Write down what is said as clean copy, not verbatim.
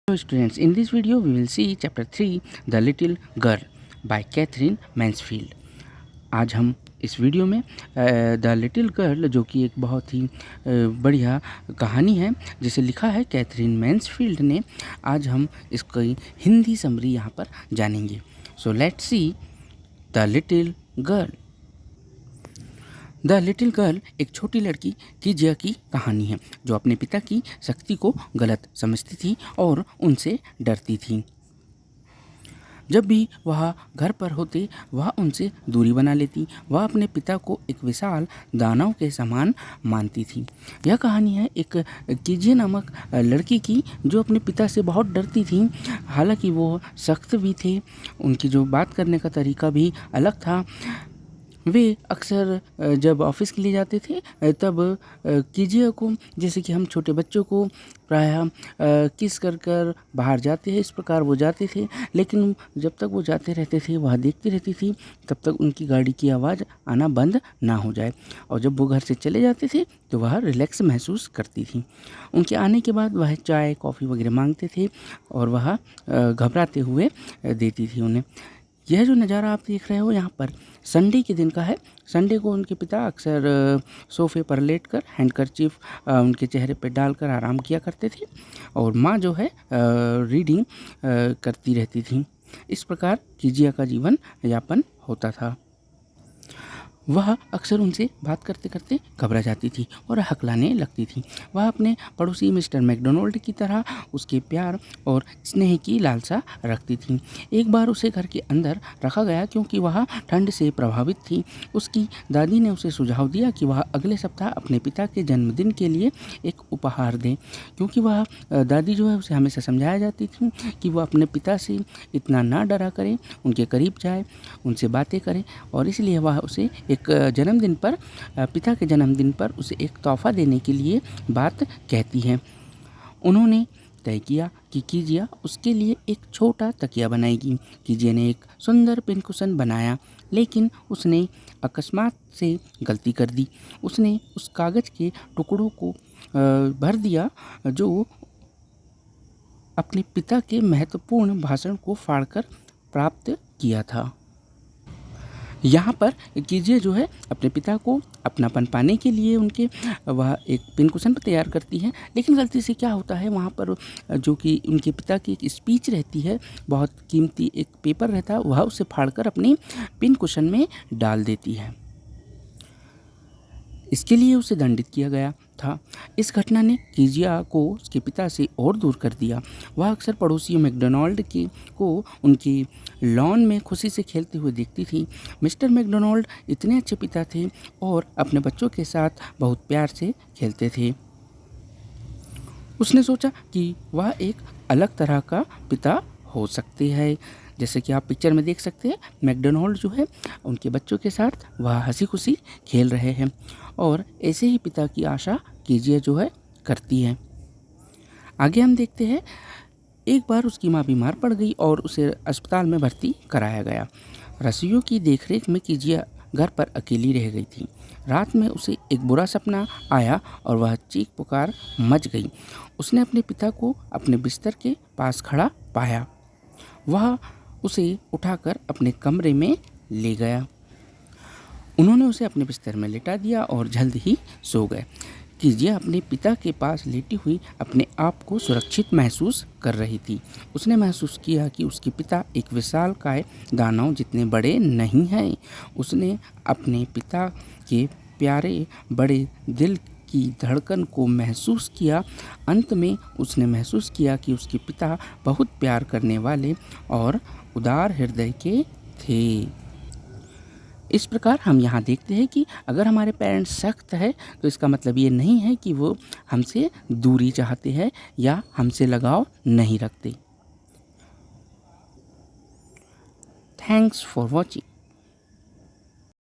Hello students, in this video we will see chapter 3 The Little Girl by Catherine Mansfield। आज हम इस video में the little girl जो कि एक बहुत ही बढ़िया कहानी है जिसे लिखा है कैथरीन मैन्सफील्ड ने, आज हम इसकी हिंदी समरी यहाँ पर जानेंगे। So let's see the little girl. The little girl एक छोटी लड़की कीजिया की कहानी है जो अपने पिता की शक्ति को गलत समझती थी और उनसे डरती थी। जब भी वह घर पर होते वह उनसे दूरी बना लेती। वह अपने पिता को एक विशाल दानव के समान मानती थी। यह कहानी है एक कीजिया नामक लड़की की जो अपने पिता से बहुत डरती थी। हालांकि वो सख्त भी थे, उनकी जो बात करने का तरीका भी अलग था। वे अक्सर जब ऑफिस के लिए जाते थे तब कीजिया को, जैसे कि हम छोटे बच्चों को प्रायः किस कर कर बाहर जाते हैं, इस प्रकार वो जाते थे। लेकिन जब तक वो जाते रहते थे वह देखती रहती थी तब तक उनकी गाड़ी की आवाज़ आना बंद ना हो जाए, और जब वो घर से चले जाते थे तो वह रिलैक्स महसूस करती थी। उनके आने के बाद वह चाय कॉफ़ी वगैरह मांगते थे और वह घबराते हुए देती थी उन्हें। यह जो नज़ारा आप देख रहे हो यहाँ पर संडे के दिन का है। संडे को उनके पिता अक्सर सोफ़े पर लेटकर हैंडकरचीफ उनके चेहरे पर डालकर आराम किया करते थे और माँ जो है रीडिंग करती रहती थी। इस प्रकार कीजिया का जीवन यापन होता था। वह अक्सर उनसे बात करते करते घबरा जाती थी और हकलाने लगती थी। वह अपने पड़ोसी मिस्टर मैकडोनाल्ड की तरह उसके प्यार और स्नेह की लालसा रखती थी। एक बार उसे घर के अंदर रखा गया क्योंकि वह ठंड से प्रभावित थी। उसकी दादी ने उसे सुझाव दिया कि वह अगले सप्ताह अपने पिता के जन्मदिन के लिए एक उपहार दे, क्योंकि वह दादी जो है उसे हमेशा समझाया जाती थी कि वह अपने पिता से इतना ना डरा करे, उनके करीब जाए, उनसे बातें करे, और इसलिए वह उसे एक जन्मदिन पर, पिता के जन्मदिन पर उसे एक तोहफा देने के लिए बात कहती है। उन्होंने तय किया कि कीजिया उसके लिए एक छोटा तकिया बनाएगी। कीजिया ने एक सुंदर पिनकुशन बनाया, लेकिन उसने अकस्मात से गलती कर दी। उसने उस कागज़ के टुकड़ों को भर दिया जो अपने पिता के महत्वपूर्ण भाषण को फाड़कर प्राप्त किया था। यहाँ पर कीजिया जो है अपने पिता को अपनापन पाने के लिए उनके वह एक पिनकुशन तैयार करती है, लेकिन गलती से क्या होता है वहाँ पर जो कि उनके पिता की एक स्पीच रहती है, बहुत कीमती एक पेपर रहता है, वह उसे फाड़कर अपनी पिनकुशन में डाल देती है। इसके लिए उसे दंडित किया गया था। इस घटना ने कीजिया को उसके पिता से और दूर कर दिया। वह अक्सर पड़ोसियों मैकडोनाल्ड को उनकी लॉन में खुशी से खेलते हुए देखती थी। मिस्टर मैकडोनाल्ड इतने अच्छे पिता थे और अपने बच्चों के साथ बहुत प्यार से खेलते थे। उसने सोचा कि वह एक अलग तरह का पिता हो सकते हैं। जैसे कि आप पिक्चर में देख सकते हैं, मैकडोनाल्ड जो है उनके बच्चों के साथ वह हंसी खुशी खेल रहे हैं, और ऐसे ही पिता की आशा कीजिया जो है करती है। आगे हम देखते हैं, एक बार उसकी माँ बीमार पड़ गई और उसे अस्पताल में भर्ती कराया गया। रसोइयों की देखरेख में कीजिया घर पर अकेली रह गई थी। रात में उसे एक बुरा सपना आया और वह चीख पुकार मच गई। उसने अपने पिता को अपने बिस्तर के पास खड़ा पाया। वह उसे उठाकर अपने कमरे में ले गया। उन्होंने उसे अपने बिस्तर में लेटा दिया और जल्द ही सो गए। कीजिया अपने पिता के पास लेटी हुई अपने आप को सुरक्षित महसूस कर रही थी। उसने महसूस किया कि उसके पिता एक विशालकाय दानव जितने बड़े नहीं हैं। उसने अपने पिता के प्यारे बड़े दिल की धड़कन को महसूस किया। अंत में उसने महसूस किया कि उसके पिता बहुत प्यार करने वाले और उदार हृदय के थे। इस प्रकार हम यहाँ देखते हैं कि अगर हमारे पेरेंट्स सख्त है तो इसका मतलब ये नहीं है कि वो हमसे दूरी चाहते हैं या हमसे लगाव नहीं रखते। Thanks for watching.